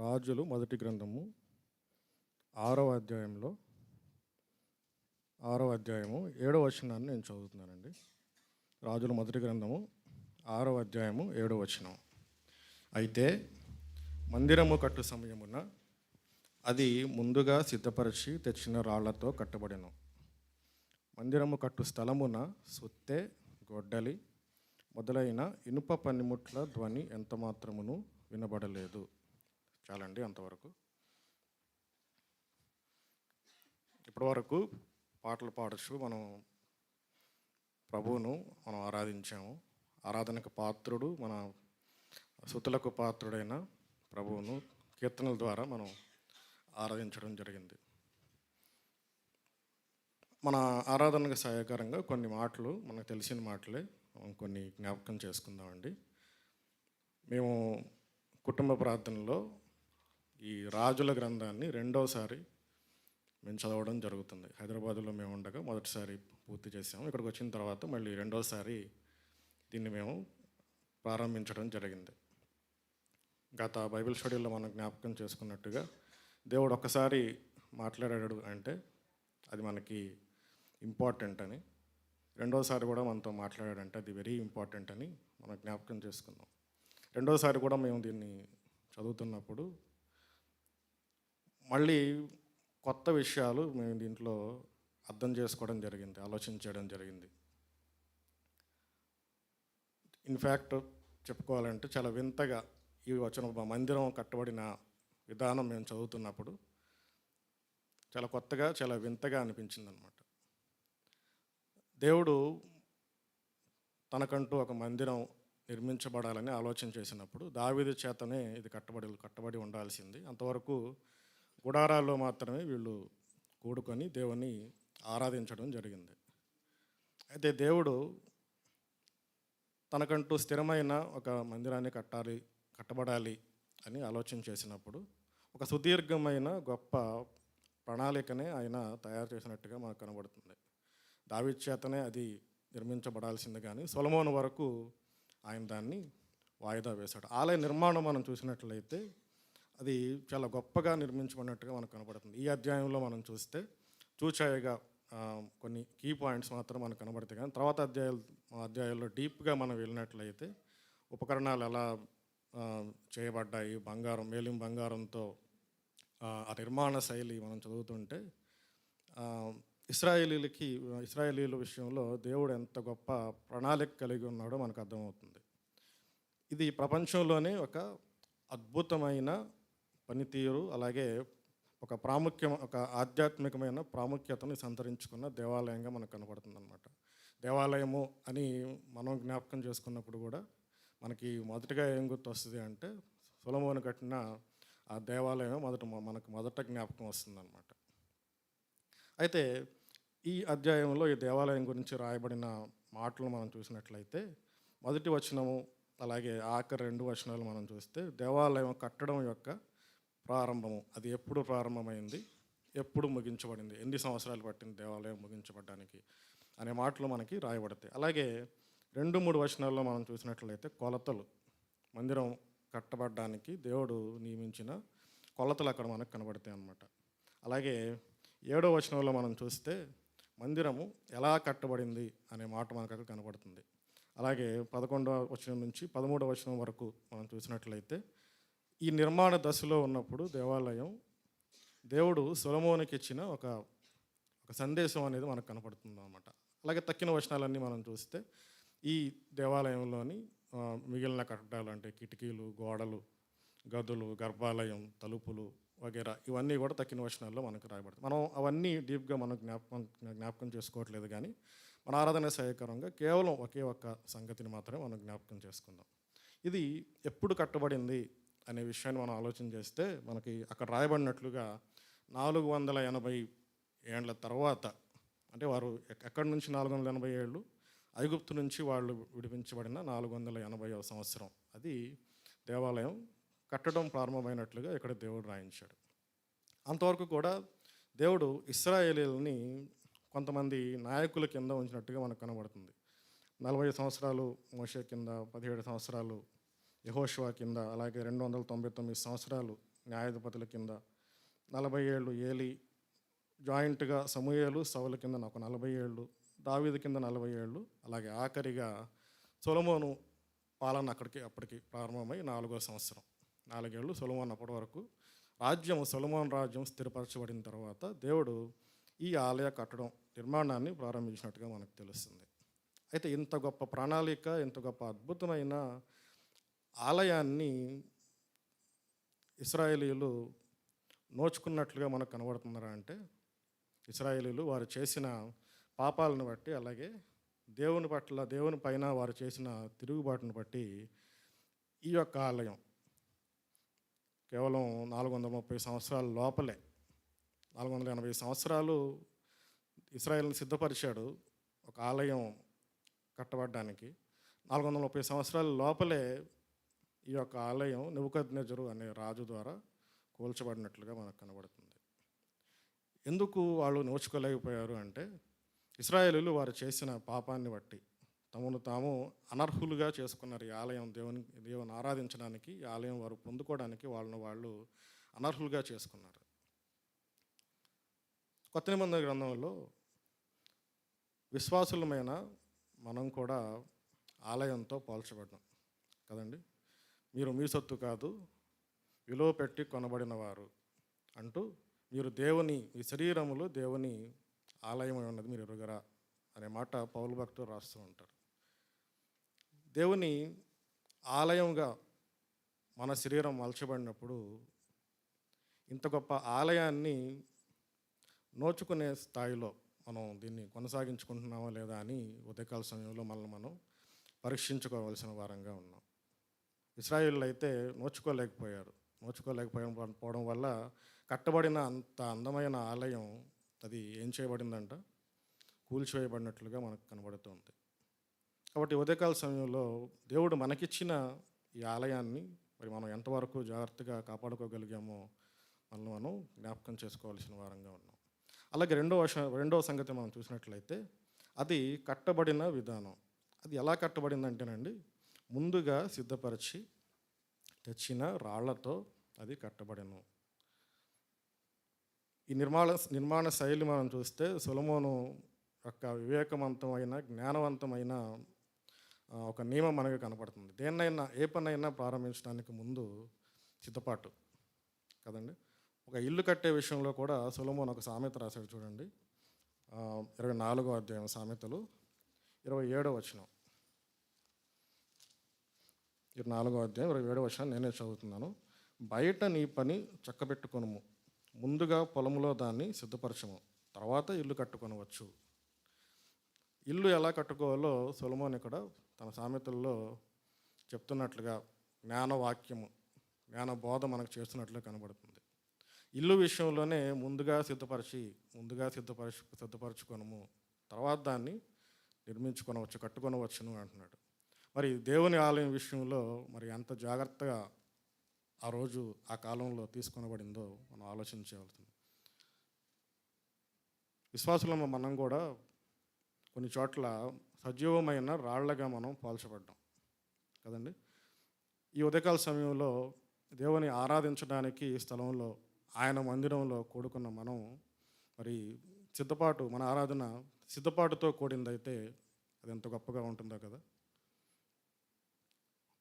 రాజులు మొదటి గ్రంథము 6వ అధ్యాయంలో 6వ అధ్యాయము 7వ వచనాన్ని నేను చదువుతున్నానండి. రాజుల మొదటి గ్రంథము 6వ అధ్యాయము 7వ వచనం. అయితే మందిరము కట్టు సమయమున అది ముందుగా సిద్ధపరిచి తెచ్చిన రాళ్లతో కట్టబడెను. మందిరము కట్టు స్థలమున సుత్తె, గొడ్డలి మొదలైన ఇనుప పనిముట్ల ధ్వని ఎంత మాత్రమును వినబడలేదు. చాలండి అంతవరకు. ఇప్పటివరకు పాటలు పాడచ్చు, మనం ప్రభువును మనం ఆరాధించాము. ఆరాధనకు పాత్రుడు, మన స్తుతులకు పాత్రుడైన ప్రభువును కీర్తనల ద్వారా మనం ఆరాధించడం జరిగింది. మన ఆరాధనకు సహాయకరంగా కొన్ని మాటలు, మనకు తెలిసిన మాటలే మనం కొన్ని జ్ఞాపకం చేసుకుందామండి. మేము కుటుంబ ప్రార్థనలో ఈ రాజుల గ్రంథాన్ని రెండోసారి మేము చదవడం జరుగుతుంది. హైదరాబాదులో మేము ఉండగా మొదటిసారి పూర్తి చేసాము. ఇక్కడికి వచ్చిన తర్వాత మళ్ళీ రెండోసారి దీన్ని మేము ప్రారంభించడం జరిగింది. గత బైబిల్ స్టడీలో మనం జ్ఞాపకం చేసుకున్నట్టుగా దేవుడు ఒక్కసారి మాట్లాడాడు అంటే అది మనకి ఇంపార్టెంట్ అని, రెండోసారి కూడా మనతో మాట్లాడాడంటే అది వెరీ ఇంపార్టెంట్ అని మనం జ్ఞాపకం చేసుకుందాం. రెండోసారి కూడా మేము దీన్ని చదువుతున్నప్పుడు మళ్ళీ కొత్త విషయాలు మేము దీంట్లో అర్థం చేసుకోవడం జరిగింది, ఆలోచించడం జరిగింది. ఇన్ఫ్యాక్ట్ చెప్పుకోవాలంటే చాలా వింతగా ఈ వచనం మందిరం కట్టబడిన విధానం మేము చదువుతున్నప్పుడు చాలా కొత్తగా, చాలా వింతగా అనిపించింది అన్నమాట. దేవుడు తనకంటూ ఒక మందిరం నిర్మించబడాలని ఆలోచన చేసినప్పుడు దావీదు చేతనే ఇది కట్టబడి ఉండాల్సింది. అంతవరకు గుడారాల్లో మాత్రమే వీళ్ళు కూడుకొని దేవుని ఆరాధించడం జరిగింది. అయితే దేవుడు తనకంటూ స్థిరమైన ఒక మందిరాన్ని కట్టబడాలి అని ఆలోచన చేసినప్పుడు ఒక సుదీర్ఘమైన గొప్ప ప్రణాళికనే ఆయన తయారు చేసినట్టుగా మనకు కనబడుతుంది. దావీదు చేతనే అది నిర్మించబడాల్సింది, కానీ సొలొమోను వరకు ఆయన దాన్ని వాయిదా వేశాడు. ఆలయ నిర్మాణం మనం చూసినట్లయితే అది చాలా గొప్పగా నిర్మించబడినట్టుగా మనకు కనబడుతుంది. ఈ అధ్యాయంలో మనం చూస్తే చూచాయగా కొన్ని కీ పాయింట్స్ మాత్రం మనకు కనబడతాయి, కానీ తర్వాత అధ్యాయాల్లో డీప్గా మనం వెళ్ళినట్లయితే ఉపకరణాలు ఎలా చేయబడ్డాయి, మేలిం బంగారంతో ఆ నిర్మాణ శైలి మనం చదువుతుంటే ఇశ్రాయేలీల విషయంలో దేవుడు ఎంత గొప్ప ప్రణాళిక కలిగి ఉన్నాడో మనకు అర్థమవుతుంది. ఇది ప్రపంచంలోనే ఒక అద్భుతమైన పనితీరు, అలాగే ఒక ఆధ్యాత్మికమైన ప్రాముఖ్యతను సంతరించుకున్న దేవాలయంగా మనకు కనపడుతుంది అన్నమాట. దేవాలయము అని మనం జ్ఞాపకం చేసుకున్నప్పుడు కూడా మనకి మొదటగా ఏం గుర్తు వస్తుంది అంటే సొలొమోను కట్టిన ఆ దేవాలయం మనకు మొదట జ్ఞాపకం వస్తుందన్నమాట. అయితే ఈ అధ్యాయంలో ఈ దేవాలయం గురించి రాయబడిన మాటలు మనం చూసినట్లయితే మొదటి వచనము అలాగే ఆఖరి 2 వచనాలు మనం చూస్తే దేవాలయం కట్టడం యొక్క ప్రారంభము, అది ఎప్పుడు ప్రారంభమైంది, ఎప్పుడు ముగించబడింది, ఎన్ని సంవత్సరాలు పట్టింది దేవాలయం ముగించబడడానికి అనే మాటలు మనకి రాయబడతాయి. అలాగే 2-3 వచనాల్లో మనం చూసినట్లయితే కొలతలు, మందిరం కట్టబడడానికి దేవుడు నియమించిన కొలతలు అక్కడ మనకు కనబడతాయి అన్నమాట. అలాగే 7వ వచనంలో మనం చూస్తే మందిరము ఎలా కట్టబడింది అనే మాట మనకు అక్కడ కనబడుతుంది. అలాగే 11వ వచనం నుంచి 13వ వచనం వరకు మనం చూసినట్లయితే ఈ నిర్మాణ దశలో ఉన్నప్పుడు దేవుడు సొలొమోనుకి ఇచ్చిన ఒక సందేశం అనేది మనకు కనపడుతుంది అన్నమాట. అలాగే తక్కిన వచనాలన్నీ మనం చూస్తే ఈ దేవాలయంలోని మిగిలిన కట్టడాలు అంటే కిటికీలు, గోడలు, గదులు, గర్భాలయం, తలుపులు వగేరా ఇవన్నీ కూడా తక్కిన వచనాల్లో మనకు రాయబడుతుంది. మనం అవన్నీ డీప్గా మనం జ్ఞాపకం చేసుకోవట్లేదు, కానీ మన ఆరాధన సహాయకరంగా కేవలం ఒకే ఒక్క సంగతిని మాత్రమే మనం జ్ఞాపకం చేసుకుందాం. ఇది ఎప్పుడు కట్టబడింది అనే విషయాన్ని మనం ఆలోచన చేస్తే మనకి అక్కడ రాయబడినట్లుగా 480 ఏళ్ళ తర్వాత, అంటే వారు ఎక్కడి నుంచి 480 ఏళ్ళు, ఐగుప్తు నుంచి వాళ్ళు విడిపించబడిన 480వ సంవత్సరం అది దేవాలయం కట్టడం ప్రారంభమైనట్లుగా ఇక్కడ దేవుడు రాయించాడు. అంతవరకు కూడా దేవుడు ఇశ్రాయేలీయుల్ని కొంతమంది నాయకుల కింద ఉంచినట్టుగా మనకు కనబడుతుంది. 40 సంవత్సరాలు మోషే కింద, 17 సంవత్సరాలు యెహోషువ కింద, అలాగే 299 సంవత్సరాలు న్యాయాధిపతుల కింద, 40 ఏళ్ళు ఏలి, జాయింట్గా సమూయేలు సౌలు కింద ఒక 40 ఏళ్ళు, దావీదు కింద 40 ఏళ్ళు, అలాగే ఆఖరిగా సొలొమోను పాలన అప్పటికి ప్రారంభమై 4వ సంవత్సరం 4 ఏళ్ళు సొలొమోను అప్పటి వరకు సొలొమోను రాజ్యం స్థిరపరచబడిన తర్వాత దేవుడు ఈ ఆలయ కట్టడం నిర్మాణాన్ని ప్రారంభించినట్టుగా మనకు తెలుస్తుంది. అయితే ఇంత గొప్ప ప్రణాళిక, ఇంత గొప్ప అద్భుతమైన ఆలయాన్ని ఇశ్రాయేలీయులు నోచుకున్నట్లుగా మనకు కనబడుతున్నారా అంటే, ఇశ్రాయేలీయులు వారు చేసిన పాపాలను బట్టి, అలాగే దేవుని పైన వారు చేసిన తిరుగుబాటును బట్టి ఈ యొక్క ఆలయం కేవలం 430 సంవత్సరాల లోపలే, 480 సంవత్సరాలు ఇశ్రాయేల్ని సిద్ధపరిచాడు ఒక ఆలయం కట్టబడడానికి. 430 సంవత్సరాల లోపలే ఈ యొక్క ఆలయం నెబుకద్నెజరు అనే రాజు ద్వారా కూల్చబడినట్లుగా మనకు కనబడుతుంది. ఎందుకు వాళ్ళు నోచుకోలేకపోయారు అంటే, ఇశ్రాయేలీయులు వారు చేసిన పాపాన్ని బట్టి తమను తాము అనర్హులుగా చేసుకున్నారు. ఈ ఆలయం దేవుని ఆరాధించడానికి, ఈ ఆలయం వారు పొందుకోవడానికి వాళ్ళు అనర్హులుగా చేసుకున్నారు. కొత్త నిబంధన గ్రంథంలో విశ్వాసులమైన మనం కూడా ఆలయంతో పోల్చబడ్డాం కదండి. మీరు మీ సొత్తు కాదు, విలువ పెట్టి కొనబడిన వారు అంటూ, మీరు మీ శరీరములు దేవుని ఆలయమై ఉన్నది మీరు ఎరుగరా అనే మాట పౌలు భక్తులు రాస్తూ ఉంటారు. దేవుని ఆలయంగా మన శరీరం మలచబడినప్పుడు ఇంత గొప్ప ఆలయాన్ని నోచుకునే స్థాయిలో మనం దీన్ని కొనసాగించుకుంటున్నామా లేదా అని ఉదయకాల సమయంలో మనం పరీక్షించుకోవాల్సిన వారంగా ఉన్నాం. ఇశ్రాయేలీయులు అయితే నోచుకోలేకపోవడం వల్ల కట్టబడిన అంత అందమైన ఆలయం అది ఏం చేయబడిందంట, కూల్చివేయబడినట్లుగా మనకు కనబడుతుంది. కాబట్టి ఉదయకాల సమయంలో దేవుడు మనకిచ్చిన ఈ ఆలయాన్ని మరి మనం ఎంతవరకు జాగ్రత్తగా కాపాడుకోగలిగామో మనం జ్ఞాపకం చేసుకోవాల్సిన వారంగా ఉన్నాం. అలాగే రెండవ సంగతి మనం చూసినట్లయితే అది కట్టబడిన విధానం. అది ఎలా కట్టబడిందంటేనండి, ముందుగా సిద్ధపరిచి తెచ్చిన రాళ్లతో అది కట్టబడెను. ఈ నిర్మాణ శైలి మనం చూస్తే సొలొమోను యొక్క వివేకవంతమైన, జ్ఞానవంతమైన ఒక నియమం మనకు కనపడుతుంది. ఏ పనైనా ప్రారంభించడానికి ముందు సిద్ధపాటు కదండి. ఒక ఇల్లు కట్టే విషయంలో కూడా సొలొమోను ఒక సామెత రాశాడు చూడండి. 24వ అధ్యాయం సామెతలు 27వ వచనం. 24వ అధ్యాయం 27వ వచనం నేనే చదువుతున్నాను. బయట నీ పని చక్కబెట్టుకొనుము, ముందుగా పొలంలో దాన్ని సిద్ధపరచము, తర్వాత ఇల్లు కట్టుకొనవచ్చు. ఇల్లు ఎలా కట్టుకోవాలో సొలొమోను ఇక్కడ తన సామెతల్లో చెప్తున్నట్లుగా జ్ఞానవాక్యము, జ్ఞాన బోధ మనకు చేస్తున్నట్లుగా కనబడుతుంది. ఇల్లు విషయంలోనే ముందుగా సిద్ధపరచుకొనము, తర్వాత దాన్ని కట్టుకొనవచ్చును అంటున్నాడు. మరి దేవుని ఆలయం విషయంలో మరి ఎంత జాగ్రత్తగా ఆ కాలంలో తీసుకొనబడిందో మనం ఆలోచించవలసింది. విశ్వాసులము మనం కూడా కొన్ని చోట్ల సజీవమైన రాళ్లగా మనం పోల్చబడ్డాం కదండి. ఈ ఉదయకాల సమయంలో దేవుని ఆరాధించడానికి స్థలంలో, ఆయన మందిరంలో కూడుకున్న మనం మరి మన ఆరాధన సిద్ధపాటుతో కూడిందైతే అది ఎంత గొప్పగా ఉంటుందో కదా.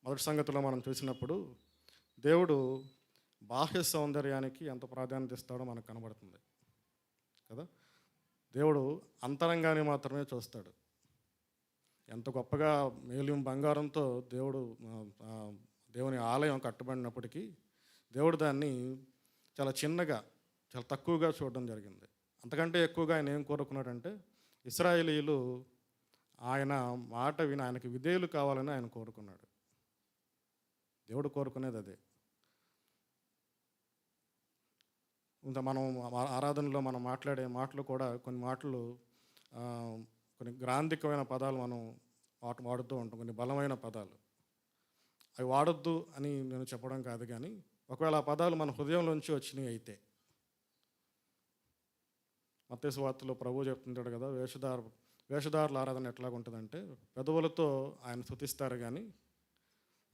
మొదటి సంగతిలో మనం చూసినప్పుడు దేవుడు బాహ్య సౌందర్యానికి ఎంత ప్రాధాన్యత ఇస్తాడో మనకు కనబడుతుంది కదా. దేవుడు అంతరంగాన్ని మాత్రమే చూస్తాడు. ఎంత గొప్పగా మేలిం బంగారంతో దేవుని ఆలయం కట్టబడినప్పటికీ దేవుడు దాన్ని చాలా చిన్నగా, చాలా తక్కువగా చూడడం జరిగింది. అంతకంటే ఎక్కువగా ఆయన ఏం కోరుకున్నాడంటే, ఇశ్రాయేలీయులు ఆయన మాట విని ఆయనకి విధేయులు కావాలని ఆయన కోరుకున్నాడు. దేవుడు కోరుకునేది అదే. ఇంకా మనం ఆరాధనలో మనం మాట్లాడే మాటలు కూడా కొన్ని గ్రాంధికమైన పదాలు మనం వాడుతూ ఉంటాం, కొన్ని బలమైన పదాలు. అవి వాడొద్దు అని నేను చెప్పడం కాదు, కానీ ఒకవేళ ఆ పదాలు మన హృదయంలోంచి వచ్చినాయి అయితే, మత్తయి సువార్తలో ప్రభువు చెప్తుంటాడు కదా, వేషధారుల ఆరాధన ఎట్లాగుంటుందంటే, పెదవులతో ఆయన స్తుతిస్తారు కానీ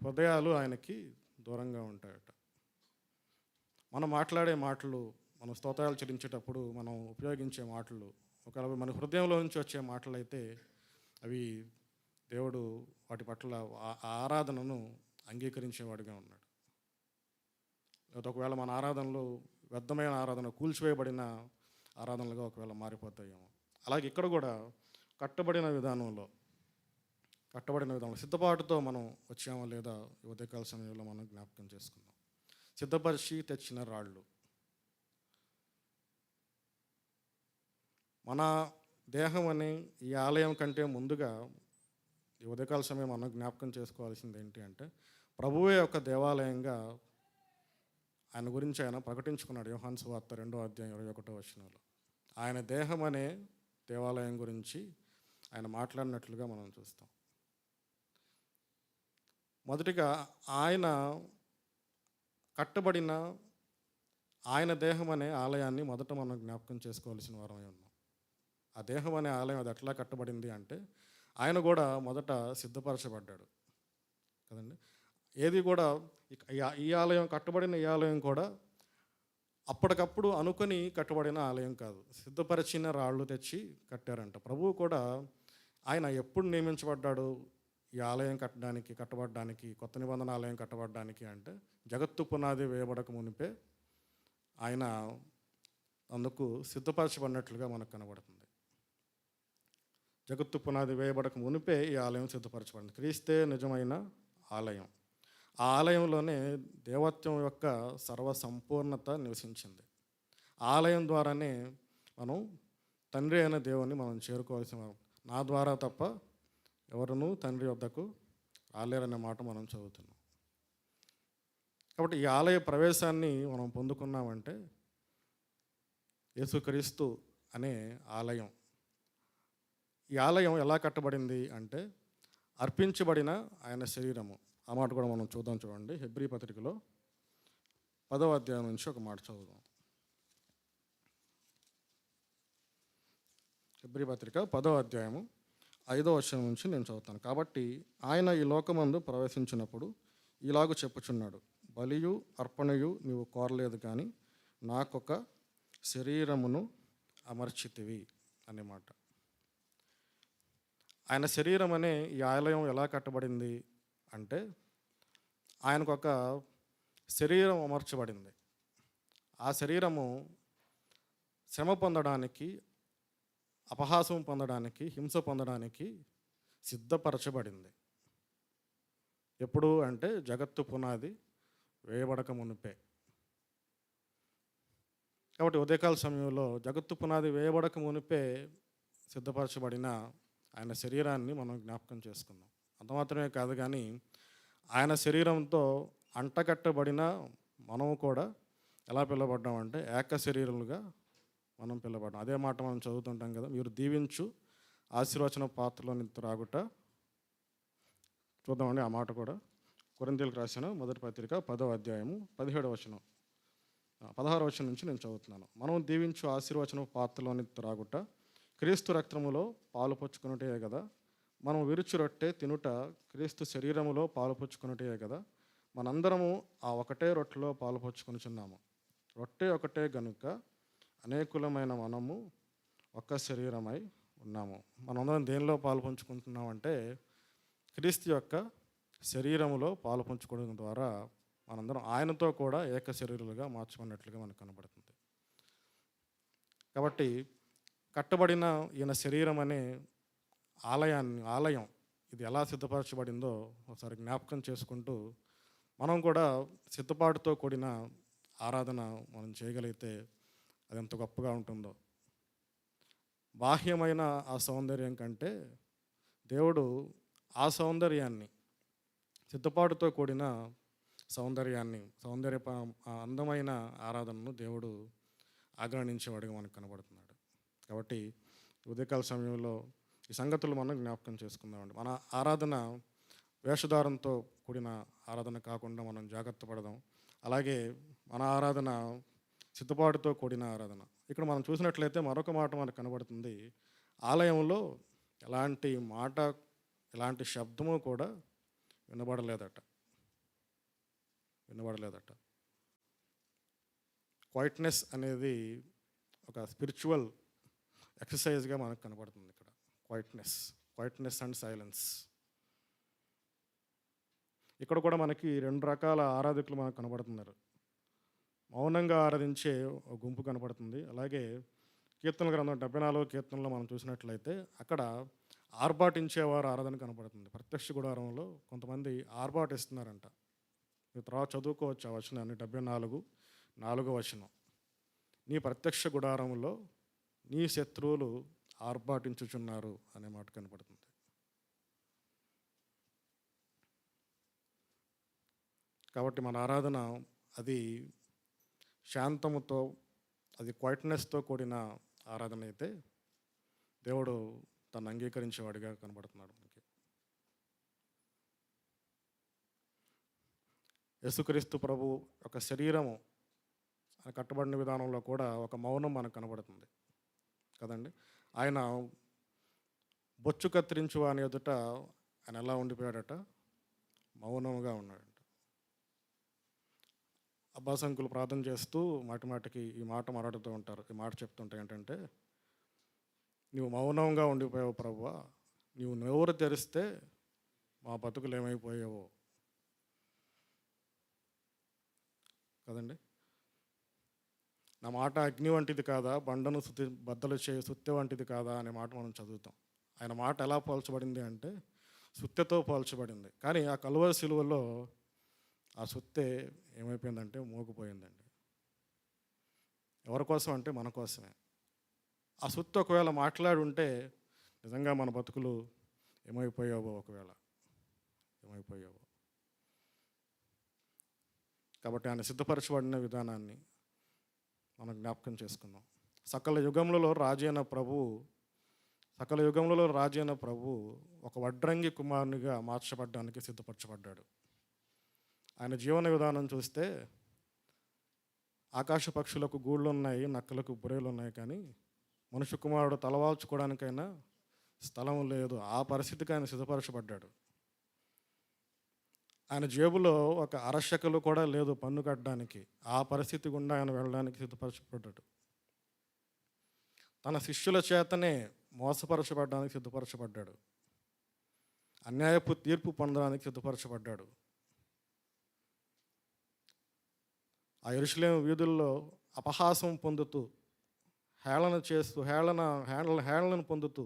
హృదయాలు ఆయనకి దూరంగా ఉంటాయట. మనం మాట్లాడే మాటలు, మనం స్తోత్రాలు చెల్లించేటప్పుడు మనం ఉపయోగించే మాటలు, ఒకవేళ మన హృదయంలో నుంచి వచ్చే మాటలైతే అవి దేవుడు వాటి పట్ల ఆ ఆరాధనను అంగీకరించేవాడిగా ఉన్నాడు. లేదా ఒకవేళ మన ఆరాధనలు వ్యర్థమైన ఆరాధన, కూల్చివేయబడిన ఆరాధనలుగా ఒకవేళ మారిపోతాయేమో. అలాగే ఇక్కడ కూడా కట్టబడిన విధానంలో సిద్ధపాటుతో మనం వచ్చామో లేదా ఈ ఉదయకాల సమయంలో మనం జ్ఞాపకం చేసుకుందాం. సిద్ధపరిచి తెచ్చిన రాళ్ళు. మన దేహం అనే ఈ ఆలయం కంటే ముందుగా ఈ ఉదయకాల సమయం మనం జ్ఞాపకం చేసుకోవాల్సింది ఏంటి అంటే, ప్రభువే ఒక దేవాలయంగా ఆయన గురించి ఆయన ప్రకటించుకున్నాడు. యోహాను సువార్త 2వ అధ్యాయం 21వ వచనంలో ఆయన దేహం అనే దేవాలయం గురించి ఆయన మాట్లాడినట్లుగా మనం చూస్తాం. మొదటిగా ఆయన కట్టబడిన ఆయన దేహం అనే ఆలయాన్ని మొదట మనం జ్ఞాపకం చేసుకోవాల్సిన వారమై ఉన్నాం. ఆ దేహం అనే ఆలయం అది ఎట్లా కట్టబడింది అంటే, ఆయన కూడా మొదట సిద్ధపరచబడ్డాడు కదండి. ఏది కూడా ఈ ఆలయం కట్టబడిన ఈ ఆలయం కూడా అప్పటికప్పుడు అనుకొని కట్టబడిన ఆలయం కాదు, సిద్ధపరిచిన రాళ్ళు తెచ్చి కట్టారంట. ప్రభువు కూడా ఆయన ఎప్పుడు నియమించబడ్డాడు ఈ ఆలయం కట్టబడడానికి, కొత్త నిబంధన ఆలయం కట్టబడడానికి అంటే, జగత్తు పునాది వేయబడక మునిపే ఆయన అందుకు సిద్ధపరచబడినట్లుగా మనకు కనబడుతుంది. జగత్తు పునాది వేయబడక మునిపే ఈ ఆలయం సిద్ధపరచబడింది. క్రీస్తే నిజమైన ఆలయం. ఆ ఆలయంలోనే దేవత్వం యొక్క సర్వసంపూర్ణత నివసించింది. ఆలయం ద్వారానే మనం తండ్రి అయిన దేవుని మనం చేరుకోవాల్సిన, నా ద్వారా తప్ప ఎవరునూ తండ్రి వద్దకు రాలేరనే మాట మనం చదువుతున్నాం. కాబట్టి ఈ ఆలయ ప్రవేశాన్ని మనం పొందుకున్నామంటే యేసుక్రీస్తు అనే ఆలయం. ఈ ఆలయం ఎలా కట్టబడింది అంటే, అర్పించబడిన ఆయన శరీరము. ఆ మాట కూడా మనం చూడండి. హెబ్రీ పత్రికలో 10వ అధ్యాయం నుంచి ఒక మాట చదువుదాం. హెబ్రీ పత్రిక 10వ అధ్యాయము 5వ వచనం నుంచి నేను చదువుతాను. కాబట్టి ఆయన ఈ లోకమందు ప్రవేశించినప్పుడు ఇలాగూ చెప్పుచున్నాడు, బలియు అర్పణయు నీవు కోరలేదు కానీ నాకొక శరీరమును అమర్చితివి అనే మాట. ఆయన శరీరం అనే ఈ ఆలయం ఎలా కట్టబడింది అంటే, ఆయనకు ఒక శరీరం అమర్చబడింది. ఆ శరీరము శ్రమ పొందడానికి, అపహాసం పొందడానికి, హింస పొందడానికి సిద్ధపరచబడింది. ఎప్పుడు అంటే జగత్తు పునాది వేయబడక మునిపే. కాబట్టి ఉదయకాల సమయంలో జగత్తు పునాది వేయబడక మునిపే సిద్ధపరచబడిన ఆయన శరీరాన్ని మనం జ్ఞాపకం చేసుకుందాం. అంత మాత్రమే కాదు కానీ ఆయన శరీరంతో అంటగట్టబడిన మనము కూడా ఎలా పిలువబడ్డామంటే ఏక శరీరులుగా మనం పిలువబడ్డాం. అదే మాట మనం చదువుతుంటాం కదా, మీరు దీవించు ఆశీర్వచన పాత్రలోని త్రాగుట. చూద్దామండి ఆ మాట కూడా. కొరింథీయులకు రాసిన మొదటి పత్రిక 10వ అధ్యాయము 17వ వచనం, 16వ వచనం నుంచి నేను చదువుతున్నాను. మనం దీవించు ఆశీర్వచన పాత్రలోని త్రాగుట క్రీస్తు రక్తములో పాలు పుచ్చుకున్నటే కదా, మనం విరుచు రొట్టె తినుట క్రీస్తు శరీరములో పాలు పుచ్చుకున్నటే కదా, మనందరము ఆ ఒకటే రొట్టెలో పాలు పుచ్చుకొనుచున్నాము. రొట్టె ఒకటే గనుక అనేకులమైన మనము ఒక్క శరీరమై ఉన్నాము. మనందరం దేనిలో పాలు పంచుకుంటున్నామంటే క్రీస్తు యొక్క శరీరములో పాలు పంచుకోవడం ద్వారా మనందరం ఆయనతో కూడా ఏక శరీరులుగా మార్చుకున్నట్లుగా మనకు కనబడుతుంది. కాబట్టి కట్టబడిన ఈయన శరీరం అనే ఆలయం ఇది ఎలా సిద్ధపరచబడిందో ఒకసారి జ్ఞాపకం చేసుకుంటూ మనం కూడా సిద్ధపాటుతో కూడిన ఆరాధన మనం చేయగలిగితే అది ఎంత గొప్పగా ఉంటుందో. బాహ్యమైన ఆ సౌందర్యం కంటే దేవుడు ఆ సౌందర్యాన్ని, సిద్ధపాటుతో కూడిన అందమైన ఆరాధనను దేవుడు ఆగ్రహించేవాడిగా మనకు కనబడుతున్నాడు. కాబట్టి ఉదయకాల సమయంలో ఈ సంగతులు మనం జ్ఞాపకం చేసుకుందామండి. మన ఆరాధన వేషధారంతో కూడిన ఆరాధన కాకుండా మనం జాగ్రత్త పడదాం. అలాగే మన ఆరాధన సిద్ధపాటుతో కూడిన ఆరాధన. ఇక్కడ మనం చూసినట్లయితే మరొక మాట మనకు కనబడుతుంది. ఆలయంలో ఎలాంటి శబ్దము కూడా వినబడలేదట. క్వైట్నెస్ అనేది ఒక స్పిరిచువల్ ఎక్సర్సైజ్గా మనకు కనబడుతుంది ఇక్కడ. Quietness and silence. ఇక్కడ కూడా మనకి 2 రకాల ఆరాధకులు మనకు కనబడుతున్నారు. మౌనంగా ఆరాధించే ఒక గుంపు కనబడుతుంది. అలాగే కీర్తనల గ్రంథం 74వ కీర్తనలో మనం చూసినట్లయితే అక్కడ ఆర్భాటించేవారు ఆరాధన కనబడుతుంది. ప్రత్యక్ష గుడారంలో కొంతమంది ఆర్భాటిస్తున్నారంట. మీరు తర్వాత చదువుకోవచ్చు ఆ వచనాన్ని. 74:4 వచనం. నీ ప్రత్యక్ష గుడారంలో నీ శత్రువులు ఆర్భాటించుచున్నారు అనే మాట కనబడుతుంది. కాబట్టి మన ఆరాధన అది శాంతముతో, అది క్వైట్నెస్తో కూడిన ఆరాధన అయితే దేవుడు తను అంగీకరించేవాడిగా కనబడుతున్నాడు మనకి. యేసుక్రీస్తు ప్రభు ఒక శరీరము కట్టబడిన విధానంలో కూడా ఒక మౌనం మనకు కనబడుతుంది కదండి. ఆయన బొచ్చు కత్తిరించు అని ఎదుట ఆయన ఎలా ఉండిపోయాడట? మౌనంగా ఉన్నాడంట. అబ్బాసంకులు ప్రార్థన చేస్తూ మాటిమాటికి ఈ మాట మాట్లాడుతూ ఉంటారు. ఈ మాట చెప్తుంటే ఏంటంటే, నువ్వు మౌనంగా ఉండిపోయావు ప్రభువా, నువ్వు నోరు తెరిస్తే మా బతుకులు ఏమైపోయావో కదండి. నా మాట అగ్ని వంటిది కాదా, బండను బద్దలు చేయ సుత్తె వంటిది కాదా అనే మాట మనం చదువుతాం. ఆయన మాట ఎలా పోల్చబడింది అంటే సుత్తెతో పోల్చబడింది. కానీ ఆ కలువరి సిలువలో ఆ సుత్తె ఏమైపోయిందంటే మోగిపోయిందండి. ఎవరి కోసం అంటే మన కోసమే. ఆ సుత్తె ఒకవేళ మాట్లాడి ఉంటే నిజంగా మన బతుకులు ఏమైపోయావో, ఏమైపోయావో. కాబట్టి ఆయన సిద్ధపరచబడిన విధానాన్ని మనం జ్ఞాపకం చేసుకుందాం. సకల యుగములలో రాజైన ప్రభు ఒక వడ్రంగి కుమారునిగా మార్చబడ్డానికి సిద్ధపరచబడ్డాడు. ఆయన జీవన విధానం చూస్తే ఆకాశ పక్షులకు గూళ్ళు ఉన్నాయి, నక్కలకు బురేలు ఉన్నాయి, కానీ మనుష్య కుమారుడు తలవాల్చుకోవడానికైనా స్థలం లేదు. ఆ పరిస్థితికి ఆయన సిద్ధపరచబడ్డాడు. ఆయన జేబులో ఒక అరశకలు కూడా లేదు పన్ను కట్టడానికి. ఆ పరిస్థితి గుండా ఆయన వెళ్ళడానికి సిద్ధపరచబడ్డాడు. తన శిష్యుల చేతనే మోసపరచబడ్డానికి సిద్ధపరచబడ్డాడు. అన్యాయపు తీర్పు పొందడానికి సిద్ధపరచబడ్డాడు. ఆ యెరూషలేము వీధుల్లో అపహాసం పొందుతూ, హేళన చేస్తూ, హేళనను పొందుతూ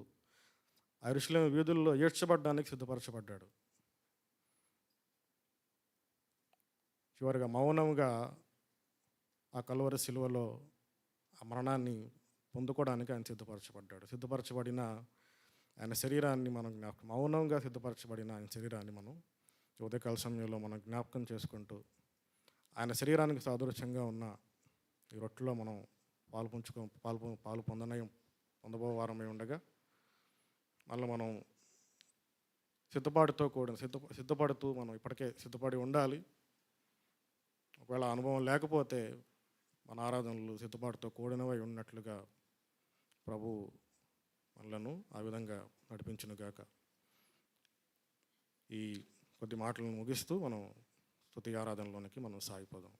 ఆ యెరూషలేము వీధుల్లో ఈడ్చబడ్డానికి సిద్ధపరచబడ్డాడు. చివరిగా మౌనంగా ఆ కలువరి సిలువలో ఆ మరణాన్ని పొందుకోవడానికి ఆయన సిద్ధపరచబడ్డాడు. సిద్ధపరచబడిన ఆయన శరీరాన్ని మనం మౌనంగా సిద్ధపరచబడిన ఆయన శరీరాన్ని మనం ఉదయకాల సమయంలో మనం జ్ఞాపకం చేసుకుంటూ, ఆయన శరీరానికి సాదృశ్యంగా ఉన్న ఈ రొట్టెలో మనం పాలు పొందబోవారమై ఉండగా మళ్ళీ మనం సిద్ధపడుతూ మనం ఇప్పటికే సిద్ధపడి ఉండాలి. ఒకవేళ అనుభవం లేకపోతే మన ఆరాధనలు సిద్ధపాటుతో కూడినవై ఉన్నట్లుగా ప్రభు మనలను ఆ విధంగా నడిపించునుగాక. ఈ కొద్ది మాటలను ముగిస్తూ మనం స్తుతి ఆరాధనలోనికి మనం సాగిపోదాం.